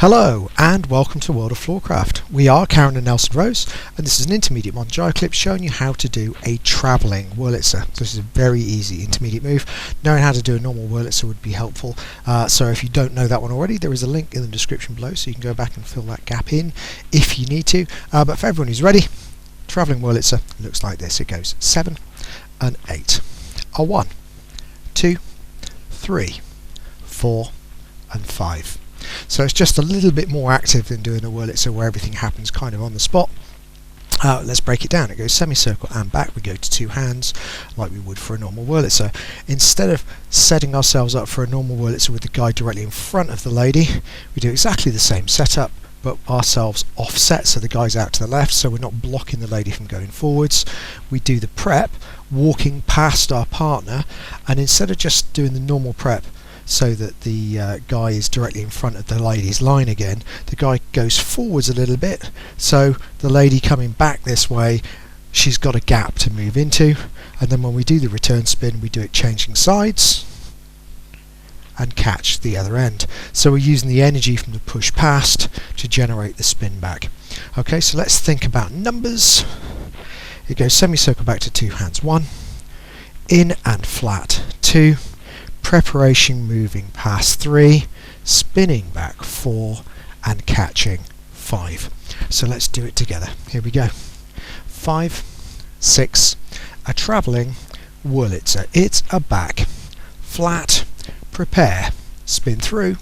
Hello and welcome to World of Floorcraft. We are Karen and Nelson Rose, and this is an Intermediate Modern Jive Clip showing you how to do a Travelling Wurlitzer. So this is a very easy intermediate move. Knowing how to do a normal Wurlitzer would be helpful. So if you don't know that one already, there is a link in the description below so you can go back and fill that gap in if you need to. But for everyone who's ready, Travelling Wurlitzer looks like this. It goes 7 and 8. A 1, 2, 3, 4 and 5. So it's just a little bit more active than doing a Wurlitzer where everything happens kind of on the spot. Let's break it down. It goes semicircle and back. We go to two hands like we would for a normal Wurlitzer. Instead of setting ourselves up for a normal Wurlitzer with the guy directly in front of the lady, we do exactly the same setup but ourselves offset, so the guy's out to the left, so we're not blocking the lady from going forwards. We do the prep walking past our partner, and instead of just doing the normal prep so that the guy is directly in front of the lady's line again, the guy goes forwards a little bit, so the lady coming back this way, she's got a gap to move into, and then when we do the return spin we do it changing sides and catch the other end. So we're using the energy from the push past to generate the spin back. Okay, so let's think about numbers. It goes semicircle back to two hands 1, in and flat 2, preparation moving past 3, spinning back 4 and catching 5. So let's do it together. Here we go. 5, 6, a Travelling Wurlitzer. It's a back, flat, prepare, spin through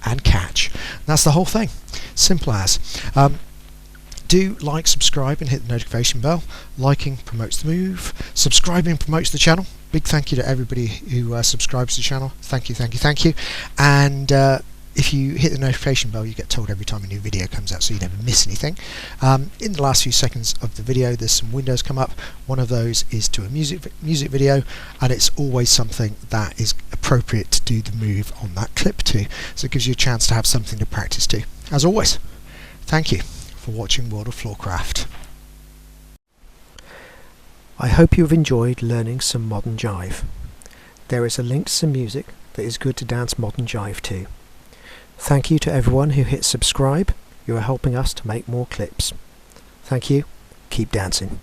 and catch. That's the whole thing. Simple as. Do like, subscribe and hit the notification bell. Liking promotes the move. Subscribing promotes the channel. Big thank you to everybody who subscribes to the channel. Thank you, thank you, thank you. And if you hit the notification bell, you get told every time a new video comes out so you never miss anything. In the last few seconds of the video there's some windows come up. One of those is to a music video, and it's always something that is appropriate to do the move on that clip to. So it gives you a chance to have something to practice to. As always, thank you for watching World of Floorcraft. I hope you've enjoyed learning some modern jive. There is a link to some music that is good to dance modern jive to. Thank you to everyone who hit subscribe. You are helping us to make more clips. Thank you. Keep dancing.